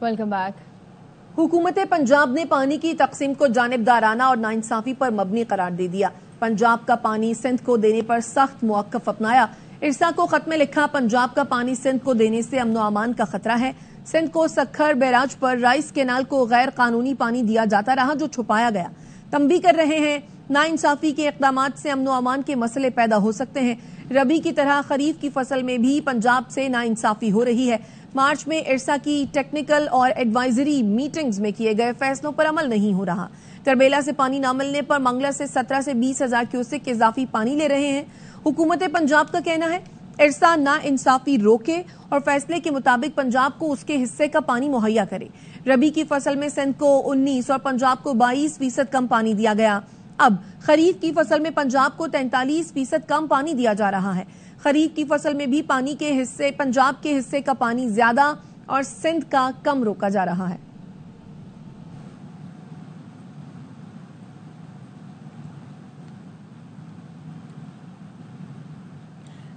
Welcome back. حکومت پنجاب نے پانی کی تقسیم کو جانبدارانہ اور ناانصافی پر مبنی قرار دے دیا۔ پنجاب کا پانی سندھ کو دینے پر سخت موقف اپنایا۔ ارسا کو خط میں لکھا، پنجاب کا پانی سندھ کو دینے سے امن و امان کا خطرہ ہے۔ سندھ کو سکھر بیراج پر رائس کینال کو غیر قانونی پانی دیا جاتا رہا جو چھپایا گیا۔ تنبیہ کر رہے ہیں ناانصافی کے اقدامات سے امن و امان کے مسئلے پیدا ہو سکتے ہیں۔ ربی کی طرح خریف کی فصل میں بھی پنجاب سے ناانصافی ہو رہی ہے۔ مارچ میں ارسا کی ٹیکنیکل اور ایڈوائزری میٹنگز میں کیے گئے فیصلوں پر عمل نہیں ہو رہا۔ کربیلا سے پانی نہ ملنے پر منگلا سے 17 سے 20 ہزار کیوسک اضافی پانی لے رہے ہیں۔ حکومت پنجاب کا کہنا ہے ارسا ناانصافی روکے اور فیصلے کے مطابق پنجاب کو اس کے حصے کا پانی مہیا کرے۔ ربی کی فصل میں سندھ کو 19 اور پنجاب کو 22% کم پانی دیا گیا۔ اب خریف کی فصل میں پنجاب کو 43% کم پانی دیا جا رہا ہے۔ خریف کی فصل میں بھی پنجاب کے حصے کا پانی زیادہ اور سندھ کا کم روکا جا رہا ہے۔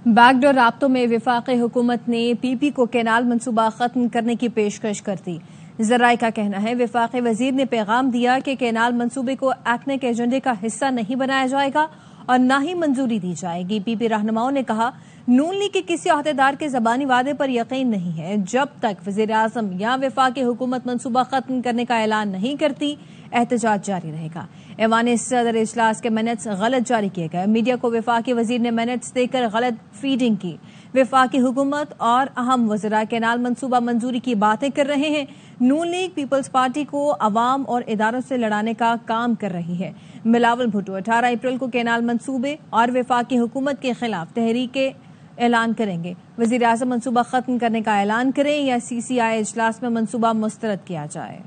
بیک ڈور رابطوں میں وفاقی حکومت نے پی پی کو کینال منصوبہ ختم کرنے کی پیشکش کر دی۔ ذرائع کا کہنا ہے وفاقی وزیر نے پیغام دیا کہ کینال منصوبے کو ایکنک ایجنڈے کا حصہ نہیں بنایا جائے گا اور نہ ہی منظوری دی جائے گی۔ پی پی رہنماؤں نے کہا نون لیگ کے کسی عہدیدار کے زبانی وعدے پر یقین نہیں ہے۔ جب تک وزیر اعظم یا وفاقی حکومت منصوبہ ختم کرنے کا اعلان نہیں کرتی احتجاج جاری رہے گا۔ ایوان صدر اجلاس کے منٹس غلط جاری کیے گئے۔ میڈیا کو وفاقی وزیر نے منٹس دے کر غلط فیڈنگ کی۔ وفاقی حکومت اور اہم وزراء کینال منصوبہ منظوری کی باتیں کر رہے ہیں۔ نون لیگ پیپلز پارٹی کو عوام اور اداروں سے لڑانے کا کام کر رہی ہے۔ بلاول بھٹو 18 اپریل کو کینال منصوبے اور وفاقی حکومت کے خلاف تحریک اعلان کریں گے۔ وزیر اعظم منصوبہ ختم کرنے کا اعلان کریں یا سی سی آئی اجلاس میں منصوبہ مسترد کیا جائے۔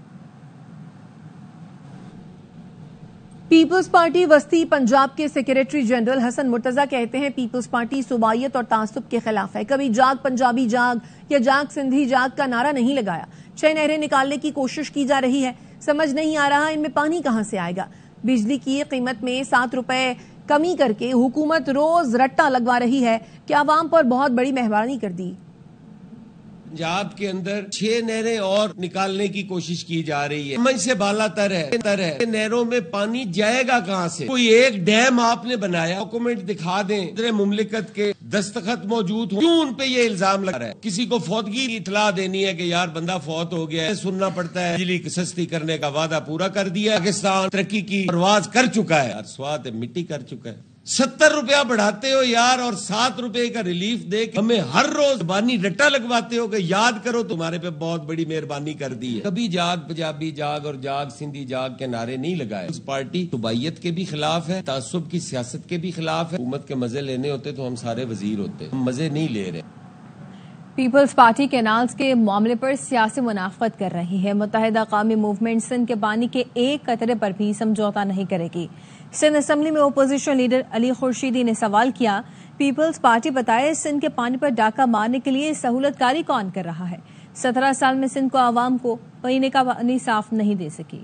پیپلز پارٹی وسطی پنجاب کے سیکریٹری جنرل حسن مرتضی کہتے ہیں پیپلز پارٹی صوبائیت اور تعصب کے خلاف ہے۔ کبھی جاگ پنجابی جاگ یا جاگ سندھی جاگ کا نعرہ نہیں لگایا۔ 6 نہریں نکالنے کی کوشش کی جا رہی ہے۔ سمجھ نہیں آ رہا ان میں پانی کہاں سے آئے گا۔ بجلی کی قیمت میں 7 روپے کمی کر کے حکومت روز رٹا لگوا رہی ہے کہ عوام پر بہت بڑی مہربانی کر دی۔ پنجاب کے اندر 6 نہریں اور نکالنے کی کوشش کی جا رہی ہے۔ سمجھ سے بالا تر ہے۔ نہروں میں پانی جائے گا کہاں سے؟ کوئی ایک ڈیم آپ نے بنایا، ڈاکومنٹ دکھا دیں، مملکت کے دستخط موجود ہوں، کیوں ان پہ یہ الزام لگ رہا ہے؟ کسی کو فوتگی کی اطلاع دینی ہے کہ یار بندہ فوت ہو گیا ہے، سننا پڑتا ہے بجلی سستی کرنے کا وعدہ پورا کر دیا، پاکستان ترقی کی پرواز کر چکا ہے، سواد مٹی کر چکا ہے۔ 70 روپیہ بڑھاتے ہو یار اور 7 روپے کا ریلیف دے کے ہمیں ہر روز بانی رٹا لگواتے ہو کہ یاد کرو تمہارے پہ بہت بڑی مہربانی کر دی ہے۔ کبھی جاگ پنجابی جاگ اور جاگ سندھی جاگ کے نعرے نہیں لگائے۔ اس پارٹی صوبائیت کے بھی خلاف ہے، تعصب کی سیاست کے بھی خلاف ہے۔ حکومت کے مزے لینے ہوتے تو ہم سارے وزیر ہوتے، ہم مزے نہیں لے رہے۔ پیپلز پارٹی کینالز کے معاملے پر سیاسی منافقت کر رہی ہے۔ متحدہ قومی موومنٹ سندھ کے پانی کے ایک قطرے پر بھی سمجھوتہ نہیں کرے گی۔ سندھ اسمبلی میں اپوزیشن لیڈر علی خورشیدی نے سوال کیا پیپلز پارٹی بتائے سندھ کے پانی پر ڈاکہ مارنے کے لیے سہولت کاری کون کر رہا ہے؟ 17 سال میں سندھ کو عوام کو پینے کا پانی صاف نہیں دے سکی۔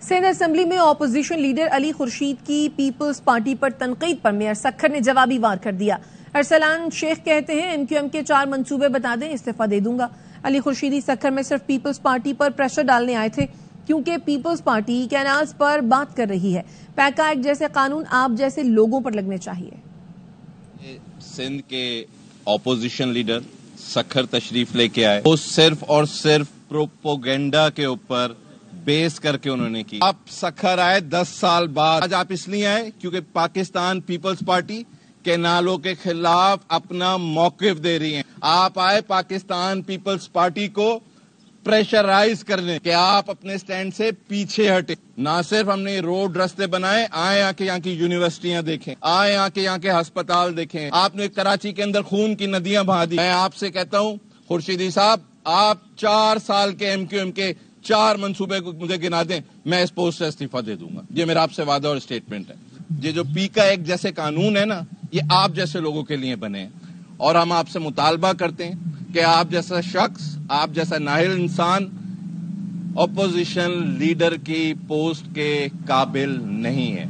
سندھ اسمبلی میں اپوزیشن لیڈر علی خورشید کی پیپلز پارٹی پر تنقید پر میئر سکھر نے جوابی وار کر دیا۔ ارسلان شیخ کہتے ہیں ایم کیو ایم کے 4 منصوبے بتا دیں، استعفیٰ دے دوں گا۔ علی خورشیدی سکھر میں صرف پیپلز پارٹی پر پریشر ڈالنے آئے تھے کیونکہ پیپلز پارٹی کینالز پر بات کر رہی ہے۔ پیکا ایکٹ جیسے قانون آپ جیسے لوگوں پر لگنے چاہیے۔ سندھ کے اپوزیشن لیڈر سکھر تشریف لے کے آئے، وہ صرف اور صرف پروپوگنڈا کے اوپر بیس کر کے انہوں نے کی۔ آپ سکھر آئے 10 سال بعد، آج آپ اس لیے آئے کیونکہ پاکستان پیپلز پارٹی کینالوں کے خلاف اپنا موقف دے رہی ہیں۔ آپ آئے پاکستان پیپلز پارٹی کو پریشرائز کرنے کہ آپ اپنے سٹینڈ سے پیچھے ہٹے۔ نہ صرف ہم نے روڈ رستے بنائے، آئے آ کے یہاں کی یونیورسٹیاں دیکھیں، آئے آ کے یہاں کے ہسپتال دیکھیں۔ آپ نے کراچی کے اندر خون کی ندیاں بہا دی۔ میں آپ سے کہتا ہوں خورشیدی صاحب، آپ 4 سال کے ایم کیو ایم کے 4 منصوبے کو مجھے گنا دیں، میں اس پوسٹ سے استعفیٰ دے دوں گا۔ یہ میرا آپ سے وعدہ اور اسٹیٹمنٹ ہے۔ یہ جو پیکا ایک جیسے قانون ہے نا، یہ آپ جیسے لوگوں کے لیے بنے ہیں اور ہم آپ سے مطالبہ کرتے ہیں کہ آپ جیسا شخص، آپ جیسا نااہل انسان اپوزیشن لیڈر کی پوسٹ کے قابل نہیں ہے۔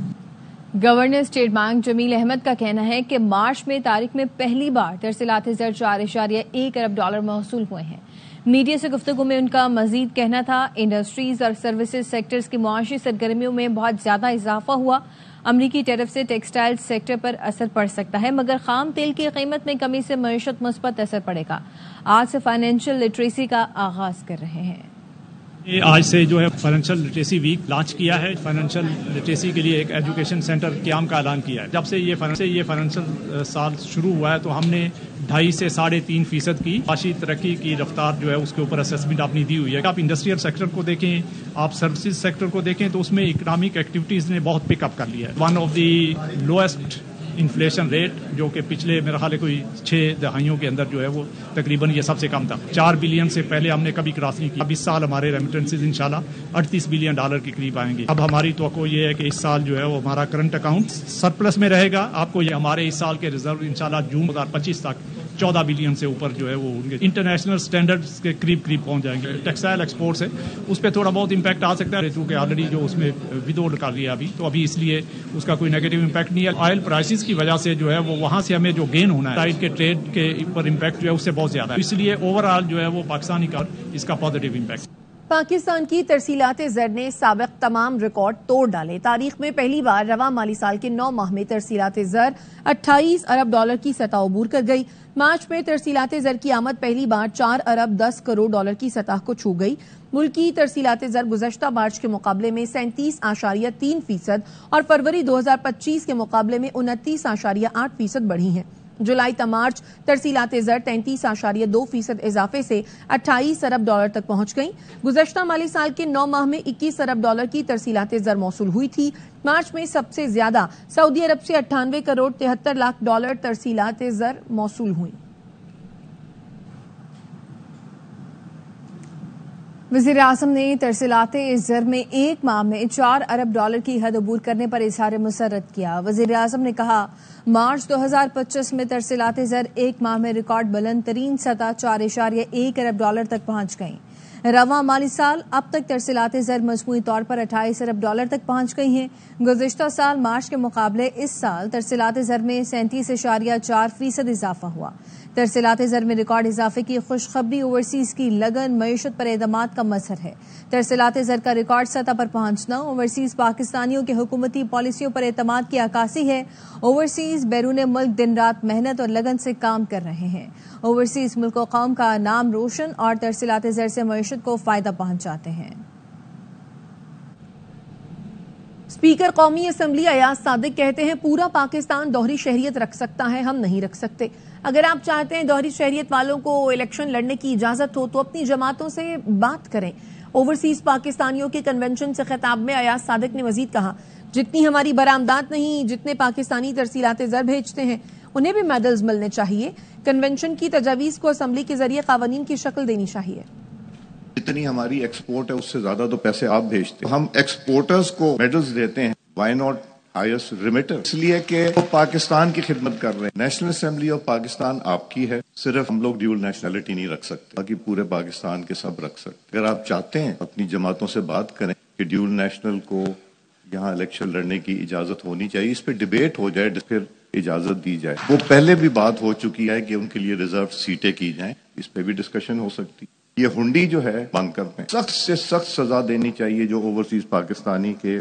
گورنر اسٹیٹ بینک جمیل احمد کا کہنا ہے کہ مارچ میں تاریخ میں پہلی بار ترسیلات زر 4.1 ارب ڈالر موصول ہوئے ہیں۔ میڈیا سے گفتگو میں ان کا مزید کہنا تھا انڈسٹریز اور سروسز سیکٹرز کی معاشی سرگرمیوں میں بہت زیادہ اضافہ ہوا. امریکی ٹیرف سے ٹیکسٹائل سیکٹر پر اثر پڑ سکتا ہے مگر خام تیل کی قیمت میں کمی سے معیشت مثبت اثر پڑے گا. آج سے فائنینشیل لٹریسی کا آغاز کر رہے ہیں. آج سے جو ہے فائنینشیل لٹریسی ویک لانچ کیا ہے. فائنینشیل لٹریسی کے لیے ایک ایجوکیشن سینٹر قیام کا اعلان کیا ہے. جب سے یہ فائنینشیل سال شروع ہوا ہے تو ہم نے 2.5 سے 3.5% کی معاشی ترقی کی رفتار جو ہے اس کے اوپر اسیسمنٹ اپنی دی ہوئی ہے. آپ انڈسٹریل سیکٹر کو دیکھیں, آپ سروسز سیکٹر کو دیکھیں تو اس میں اکنامک ایکٹیویٹیز نے بہت پک اپ کر لیا ہے. One of the lowest inflation rate جو کہ پچھلے میرا خیال ہے کوئی 6 دہائیوں کے اندر جو ہے وہ تقریباً یہ سب سے کم تھا. 4 بلین سے پہلے ہم نے کبھی کراس نہیں کی. اب اس سال ہمارے ریمیٹنسز انشاءاللہ $38 بلین کے قریب آئیں گے. اب ہماری توقع یہ ہے کہ اس سال جو ہے وہ ہمارا کرنٹ اکاؤنٹ سرپلس میں رہے گا. آپ کو یہ ہمارے اس سال کے ریزرو انشاءاللہ جون 2025 تک 14 بلین سے اوپر جو ہے وہ انٹرنیشنل سٹینڈرڈز کے قریب پہنچ جائیں گے. ٹیکسٹائل ایکسپورٹس ہے اس پہ تھوڑا بہت امپیکٹ آ سکتا ہے کیونکہ آلریڈی جو اس میں ودھول کر لیا تو ابھی اس لیے اس کا کوئی نیگیٹو امپیکٹ نہیں ہے. آئل پرائسز کی وجہ سے جو ہے وہ وہاں سے ہمیں جو گین ہونا ہے سائڈ کے ٹریڈ کے اوپر امپیکٹ جو ہے اس سے بہت زیادہ ہے. اس لیے اوور آل جو ہے وہ پاکستانی کا اس کا پازیٹیو امپیکٹ. پاکستان کی ترسیلات زر نے سابق تمام ریکارڈ توڑ ڈالے. تاریخ میں پہلی بار رواں مالی سال کے 9 ماہ میں ترسیلات زر $28 ارب کی سطح عبور کر گئی. مارچ میں ترسیلات زر کی آمد پہلی بار $4 ارب 10 کروڑ کی سطح کو چھو گئی. ملکی ترسیلات زر گزشتہ مارچ کے مقابلے میں 37.3% اور فروری 2025 کے مقابلے میں 29.8% بڑھی ہیں. جولائی تا مارچ ترسیلات زر 33.2% اضافے سے $28 ارب تک پہنچ گئیں. گزشتہ مالی سال کے 9 ماہ میں $21 ارب کی ترسیلات زر موصول ہوئی تھی. مارچ میں سب سے زیادہ سعودی عرب سے $98 کروڑ 73 لاکھ ترسیلات زر موصول ہوئیں. وزیر اعظم نے ترسیلات زر میں ایک ماہ میں $4 ارب کی حد عبور کرنے پر اظہار مسرت کیا. وزیر اعظم نے کہا مارچ 2025 میں ترسیلات زر ایک ماہ میں ریکارڈ بلند ترین سطح $4.1 ارب تک پہنچ گئیں. رواں مالی سال اب تک ترسیلات زر مجموعی طور پر $28 ارب تک پہنچ گئی ہیں. گزشتہ سال مارچ کے مقابلے اس سال ترسیلات زر میں 37.4% اضافہ ہوا. ترسیلات زر میں ریکارڈ اضافے کی خوشخبری اوورسیز کی لگن معیشت پر اعتماد کا مظہر ہے. ترسیلات زر کا ریکارڈ سطح پر پہنچنا اوورسیز پاکستانیوں کے حکومتی پالیسیوں پر اعتماد کی عکاسی ہے. اوورسیز بیرون ملک دن رات محنت اور لگن سے کام کر رہے ہیں. اوورسیز ملک و قوم کا نام روشن اور ترسیلات زر سے معیشت کو فائدہ پہنچاتے ہیں. اسپیکر قومی اسمبلی ایاز صادق کہتے ہیں پورا پاکستان دوہری شہریت رکھ سکتا ہے, ہم نہیں رکھ سکتے. اگر آپ چاہتے ہیں دوہری شہریت والوں کو الیکشن لڑنے کی اجازت ہو تو اپنی جماعتوں سے بات کریں. اوورسیز پاکستانیوں کے کنونشن سے خطاب میں ایاز صادق نے مزید کہا جتنی ہماری برآمدات نہیں, جتنے پاکستانی ترسیلات زر بھیجتے ہیں انہیں بھی میڈلز ملنے چاہیے. کنونشن کی تجاویز کو اسمبلی کے ذریعے قوانین کی شکل دینی چاہیے. جتنی ہماری ایکسپورٹ ہے اس سے زیادہ تو پیسے آپ بھیجتے ہیں. ہم ایکسپورٹرز کو میڈلز دیتے ہیں. Why not highest remitter? اس لیے کہ وہ پاکستان کی خدمت کر رہے ہیں. نیشنل اسمبلی آف پاکستان آپ کی ہے, صرف ہم لوگ ڈیول نیشنلٹی نہیں رکھ سکتے, باقی پورے پاکستان کے سب رکھ سکتے. اگر آپ چاہتے ہیں اپنی جماعتوں سے بات کریں کہ ڈیول نیشنل کو یہاں الیکشن لڑنے کی اجازت ہونی چاہیے, اس پہ ڈیبیٹ ہو جائے, پھر اجازت دی جائے. وہ پہلے بھی بات ہو چکی ہے کہ ان کے لیے ریزرو سیٹیں کی جائیں, اس پہ بھی ڈسکشن ہو سکتی. یہ ہنڈی جو ہے بنکر میں سخت سے سخت سزا دینی چاہیے جو اوورسیز پاکستانی کے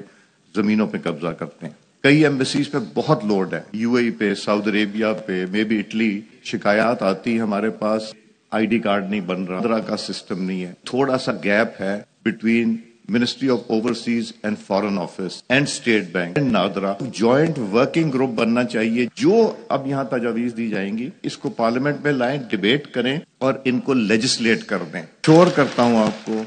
زمینوں پہ قبضہ کرتے ہیں. کئی ایمبیسیز پہ بہت لوڈ ہے, یو اے ای پہ, سعودی عربیہ پہ, مے بی اٹلی. شکایات آتی ہمارے پاس آئی ڈی کارڈ نہیں بن رہا, طرح کا سسٹم نہیں ہے. تھوڑا سا گیپ ہے between ministry of overseas and foreign office and state bank and NADRA. Joint working group بننا چاہیے. جو اب یہاں تجاویز دی جائیں گی اس کو پارلیمنٹ میں لائیں, ڈیبیٹ کریں اور ان کو لیجسلیٹ کر دیں. شور کرتا ہوں آپ کو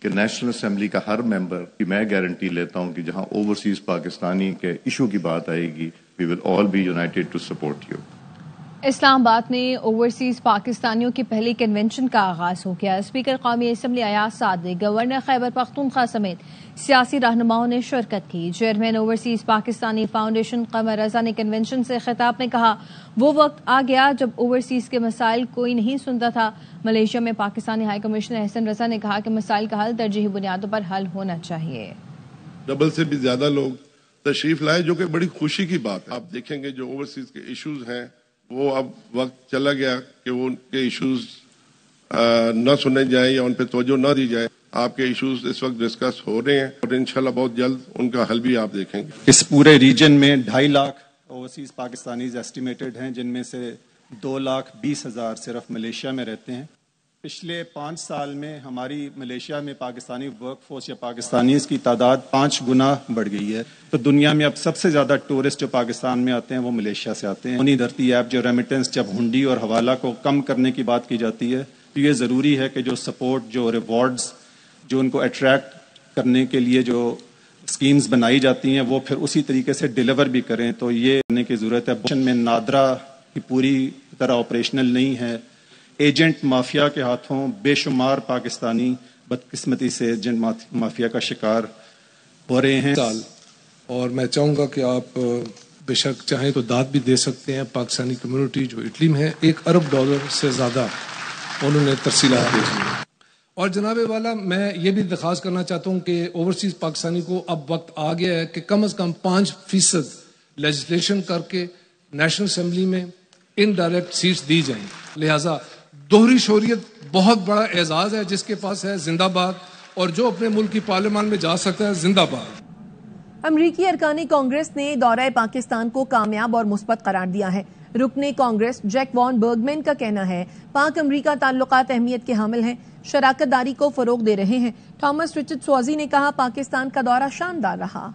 کہ نیشنل اسمبلی کا ہر ممبر کی میں گارنٹی لیتا ہوں کہ جہاں اوورسیز پاکستانی کے ایشو کی بات آئے گی we will all be united to support you. Islamabad میں اوورسیز پاکستانیوں کی پہلی کنونشن کا آغاز ہو گیا. اسپیکر قومی اسمبلی ایاز صادق, گورنر خیبر پختونخوا سمیت سیاسی رہنماؤں نے شرکت کی. Chairman overseas Pakistani foundation Qamar Raza نے کنونشن سے خطاب میں کہا وہ وقت آ گیا جب اوورسیز کے مسائل کوئی نہیں سنتا تھا. ملیشیا میں پاکستانی ہائی کمشنر احسن رضا نے کہا کہ مسائل کا حل ترجیحی بنیادوں پر حل ہونا چاہیے. ڈبل سے بھی زیادہ لوگ تشریف لائے جو کہ بڑی خوشی کی بات ہے. آپ دیکھیں گے جو اوورسیز کے ایشوز ہیں وہ اب وقت چلا گیا کہ وہ ان کے ایشوز نہ سنے جائیں یا ان پہ توجہ نہ دی جائے. آپ کے ایشوز اس وقت ڈسکس ہو رہے ہیں اور انشاءاللہ بہت جلد ان کا حل بھی آپ دیکھیں گے. اس پورے ریجن میں 2.5 لاکھ اوورسیز پاکستانیز ایسٹیمیٹڈ ہیں، جن میں سے 2,20,000 صرف ملیشیا میں رہتے ہیں. پچھلے 5 سال میں ہماری ملیشیا میں پاکستانی ورک فورس یا پاکستانیز کی تعداد 5 گنا بڑھ گئی ہے. تو دنیا میں اب سب سے زیادہ ٹورسٹ جو پاکستان میں آتے ہیں وہ ملیشیا سے آتے ہیں. انہی دھرتی ایپ جو ریمیٹنس، جب ہنڈی اور حوالہ کو کم کرنے کی بات کی جاتی ہے تو یہ ضروری ہے کہ جو سپورٹ، جو ریوارڈز جو ان کو اٹریکٹ کرنے کے لیے جو اسکیمز بنائی جاتی ہیں وہ پھر اسی طریقے سے ڈیلیور بھی کریں. تو یہ کرنے کی ضرورت ہے. میں نادرا کی پوری طرح آپریشنل نہیں ہے. ایجنٹ مافیا کے ہاتھوں بے شمار پاکستانی بدقسمتی سے ایجنٹ مافیا کا شکار ہو رہے ہیں. اور میں چاہوں گا کہ آپ بے شک چاہیں تو داد بھی دے سکتے ہیں. پاکستانی کمیونٹی جو اٹلی میں ہے $1 ارب سے زیادہ انہوں نے ترسیلات بھیجی ہیں. اور جناب والا میں یہ بھی درخواست کرنا چاہتا ہوں کہ اوورسیز پاکستانی کو اب وقت آ گیا ہے کہ کم از کم 5% لیجسلیشن کر کے نیشنل اسمبلی میں انڈائریکٹ سیٹس دی جائیں. لہٰذا دوہری شہریت بہت بڑا اعزاز ہے. جس کے پاس ہے زندہ باد، اور جو اپنے ملک کی پارلیمان میں جا سکتا ہے زندہ باد. امریکی ارکان کانگریس نے دورہ پاکستان کو کامیاب اور مثبت قرار دیا ہے. رکن کانگریس جیک وان برگمین کا کہنا ہے پاک امریکہ تعلقات اہمیت کے حامل ہیں، شراکت داری کو فروغ دے رہے ہیں. تھامس رچرڈ سوازی نے کہا پاکستان کا دورہ شاندار رہا.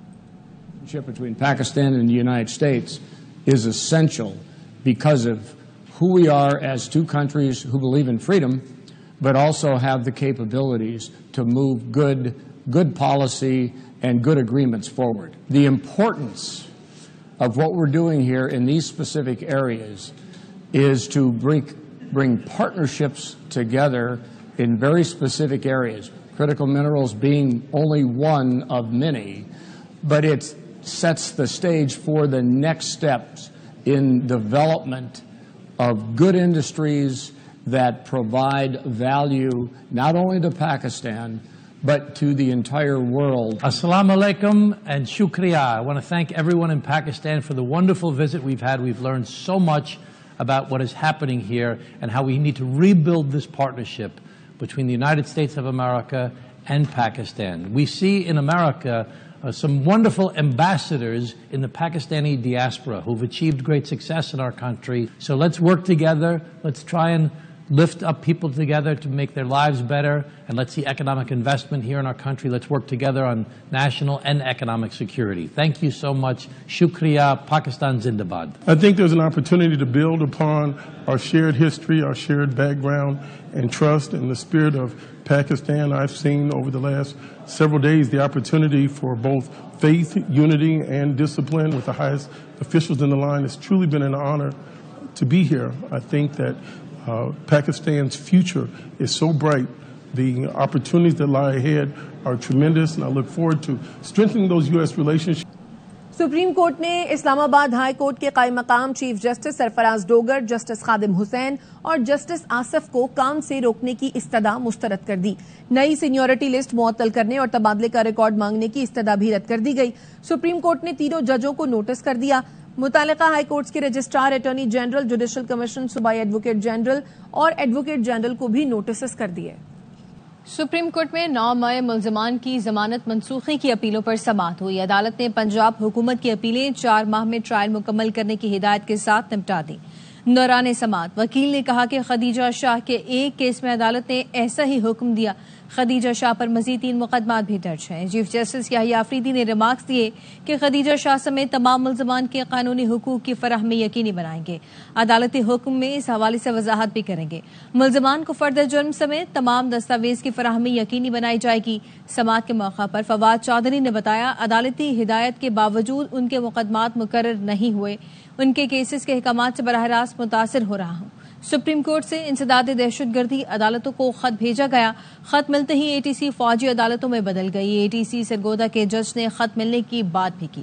Between Pakistan and the United States is essential because of who we are as two countries who believe in freedom, but also have the capabilities to move good policy and good agreements forward. The importance of what we're doing here in these specific areas is to bring partnerships together in very specific areas, critical minerals being only one of many, but it sets the stage for the next steps in development of good industries that provide value not only to Pakistan but to the entire world. Assalamu alaikum and shukriya. I want to thank everyone in Pakistan for the wonderful visit we've had. We've learned so much about what is happening here and how we need to rebuild this partnership between the United States of America and Pakistan. We see in America some wonderful ambassadors in the Pakistani diaspora who've achieved great success in our country. So let's work together. Let's try and lift up people together to make their lives better, and let's see economic investment here in our country. Let's work together on national and economic security. Thank you so much. Shukriya. Pakistan Zindabad. I think there's an opportunity to build upon our shared history, our shared background, and trust in the spirit of Pakistan. I've seen over the last several days the opportunity for both faith, unity, and discipline with the highest officials in the line. It's truly been an honor to be here. I think that Pakistan's future is so bright. The opportunities that lie ahead are tremendous, and I look forward to strengthening those U.S. relationships. Supreme court نے اسلام آباد high court کے قائم مقام chief justice سرفراز Dogar, justice Khadim Hussain اور justice Asif کو کام سے روکنے کی استدعا مسترد کر دی. نئی سینیورٹی لسٹ معطل کرنے اور تبادلے کا ریکارڈ مانگنے کی استدعا بھی رد کر دی گئی. سپریم کورٹ نے تینوں ججوں کو نوٹس کر دیا. متعلقہ ہائی کورٹس کے registrar, attorney general, judicial commission, صوبائی ایڈوکیٹ جنرل اور ایڈوکیٹ جنرل کو بھی نوٹسز کر دیے. سپریم کورٹ میں 9 مئی ملزمان کی ضمانت منسوخی کی اپیلوں پر سماعت ہوئی. عدالت نے پنجاب حکومت کی اپیلیں 4 ماہ میں ٹرائل مکمل کرنے کی ہدایت کے ساتھ نمٹا دی. دوران سماعت وکیل نے کہا کہ خدیجہ شاہ کے ایک کیس میں عدالت نے ایسا ہی حکم دیا. خدیجہ شاہ پر مزید 3 مقدمات بھی درج ہیں. چیف جسٹس یحییٰ آفریدی نے ریمارکس دیے کہ خدیجہ شاہ سمیت تمام ملزمان کے قانونی حقوق کی فراہمی یقینی بنائیں گے. عدالتی حکم میں اس حوالے سے وضاحت بھی کریں گے. ملزمان کو فرد جرم سمیت تمام دستاویز کی فراہمی یقینی بنائی جائے گی. سماعت کے موقع پر فواد چودھری نے بتایا عدالتی ہدایت کے باوجود ان کے مقدمات مقرر نہیں ہوئے. ان کے کیسز کے احکامات سے براہ راست متاثر ہو رہا ہوں. سپریم کورٹ سے انسداد دہشت گردی عدالتوں کو خط بھیجا گیا. خط ملتے ہی ATC فوجی عدالتوں میں بدل گئی. ATC سرگودا کے جج نے خط ملنے کی بات بھی کی.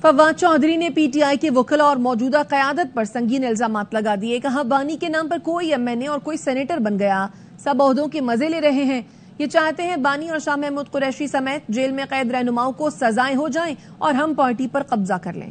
فواد چودھری نے PTI کے وکلاء اور موجودہ قیادت پر سنگین الزامات لگا دیے. کہا بانی کے نام پر کوئی MNA اور کوئی سینیٹر بن گیا. سب عہدوں کے مزے لے رہے ہیں. یہ چاہتے ہیں بانی اور شاہ محمود قریشی سمیت جیل میں قید رہنماؤں کو سزائیں ہو جائیں اور ہم پارٹی پر قبضہ کر لیں.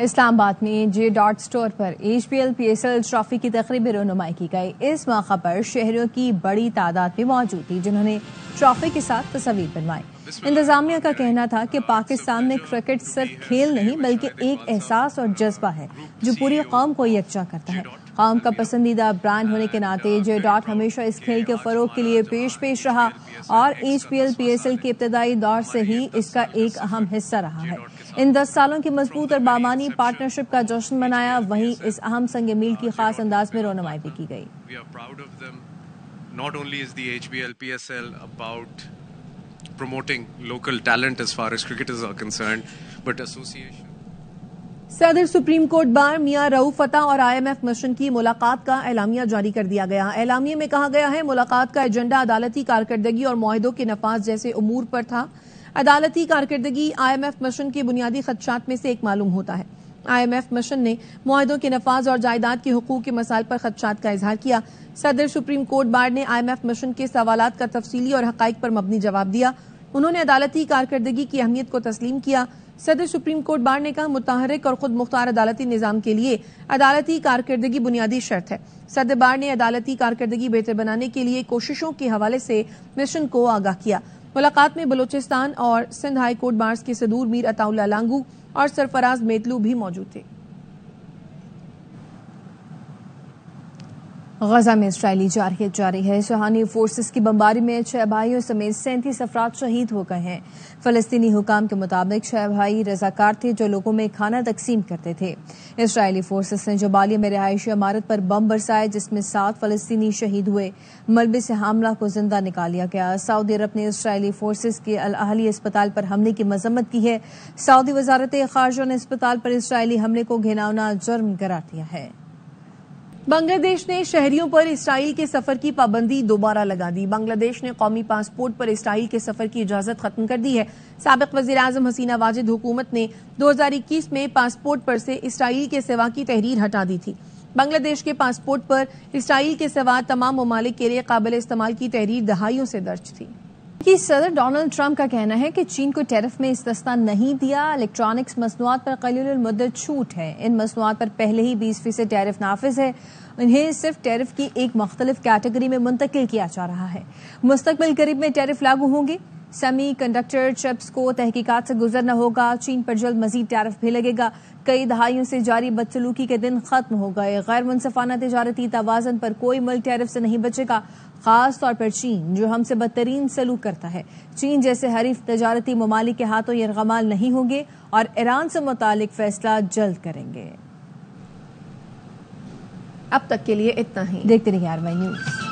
اسلام آباد میں جے ڈاٹ اسٹور پر HBL PSL ٹرافی کی تقریبی رونمائی کی گئی۔ اس موقع پر شہریوں کی بڑی تعداد بھی موجود تھی جنہوں نے ٹرافی کے ساتھ تصاویر بنوائی۔ انتظامیہ کا کہنا تھا کہ پاکستان میں کرکٹ صرف کھیل نہیں بلکہ ایک احساس اور جذبہ ہے جو پوری قوم کو یکجا کرتا ہے۔ قوم کا پسندیدہ برانڈ ہونے کے ناطے جے ڈاٹ ہمیشہ اس کھیل کے فروغ کے لیے پیش رہا اور HBL PSL کے ابتدائی دور سے ہی اس کا ایک اہم حصہ رہا ہے۔ ان 10 سالوں کی مضبوط اور بامانی پارٹنرشپ کا جشن منایا، وہیں اس اہم سنگ میل کی خاص انداز میں رونمائی بھی کی گئی۔ Not only is the HBL PSL about promoting local talent as far as cricketers are concerned, but association. صدر سپریم کورٹ بار میاں رؤوف فتح اور IMF مشن کی ملاقات کا اعلامیہ جاری کر دیا گیا۔ اعلامیے میں کہا گیا ہے ملاقات کا ایجنڈا عدالتی کارکردگی اور معاہدوں کے نفاذ جیسے امور پر تھا۔ عدالتی کارکردگی IMF مشن کے بنیادی خدشات میں سے ایک معلوم ہوتا ہے۔ IMF مشن نے معاہدوں کے نفاذ اور جائیداد کے حقوق کے مسائل پر خدشات کا اظہار کیا۔ صدر سپریم کورٹ بار نے IMF مشن کے سوالات کا تفصیلی اور حقائق پر مبنی جواب دیا۔ انہوں نے عدالتی کارکردگی کی اہمیت کو تسلیم کیا۔ صدر سپریم کورٹ بار نے کہا متحرک اور خود مختار عدالتی نظام کے لیے عدالتی کارکردگی بنیادی شرط ہے۔ صدر بار نے عدالتی کارکردگی بہتر بنانے کے لیے کوششوں کے حوالے سے مشن کو آگاہ کیا۔ ملاقات میں بلوچستان اور سندھ ہائی کورٹ بارز کے صدور میر عطا اللہ لانگو اور سرفراز میتلو بھی موجود تھے۔ غزہ میں اسرائیلی جارحیت جاری ہے۔ شاہانی فورسز کی بمباری میں 6 بھائیوں سمیت 37 افراد شہید ہو گئے ہیں۔ فلسطینی حکام کے مطابق 6 بھائی رضاکار تھے جو لوگوں میں کھانا تقسیم کرتے تھے۔ اسرائیلی فورسز نے جبالیہ میں رہائشی عمارت پر بم برسائے جس میں 7 فلسطینی شہید ہوئے۔ ملبس حاملہ کو زندہ نکال لیا گیا۔ سعودی عرب نے اسرائیلی فورسز کے الاہلی اسپتال پر حملے کی مذمت کی ہے۔ سعودی وزارت خارجہ نے اسپتال پر اسرائیلی حملے کو گھناؤنا جرم قرار دیا ہے۔ بنگلہ دیش نے شہریوں پر اسرائیل کے سفر کی پابندی دوبارہ لگا دی۔ بنگلہ دیش نے قومی پاسپورٹ پر اسرائیل کے سفر کی اجازت ختم کر دی ہے۔ سابق وزیر اعظم حسینہ واجد حکومت نے 2021 میں پاسپورٹ پر سے اسرائیل کے سوا کی تحریر ہٹا دی تھی۔ بنگلہ دیش کے پاسپورٹ پر اسرائیل کے سوا تمام ممالک کے لیے قابل استعمال کی تحریر دہائیوں سے درج تھی۔ صدر ڈونلڈ ٹرمپ کا کہنا ہے کہ چین کو ٹیرف میں استثنا نہیں دیا۔ الیکٹرانکس مصنوعات پر قلیل المدت چھوٹ ہے۔ ان مصنوعات پر پہلے ہی 20% ٹیرف نافذ ہے۔ انہیں صرف ٹیرف کی ایک مختلف کیٹیگری میں منتقل کیا جا رہا ہے۔ مستقبل قریب میں ٹیرف لاگو ہوں گے۔ سیمی کنڈکٹر چپس کو تحقیقات سے گزرنا ہوگا۔ چین پر جلد مزید ٹیرف بھی لگے گا۔ کئی دہائیوں سے جاری بدسلوکی کے دن ختم ہو گئے۔ غیر منصفانہ تجارتی توازن پر کوئی ملک ٹیرف سے نہیں بچے گا، خاص طور پر چین جو ہم سے بدترین سلوک کرتا ہے۔ چین جیسے حریف تجارتی ممالک کے ہاتھوں یہ ارغمال نہیں ہوں گے اور ایران سے متعلق فیصلہ جلد کریں گے۔ اب تک کے لیے اتنا ہی۔ دیکھتے رہیے RY نیوز۔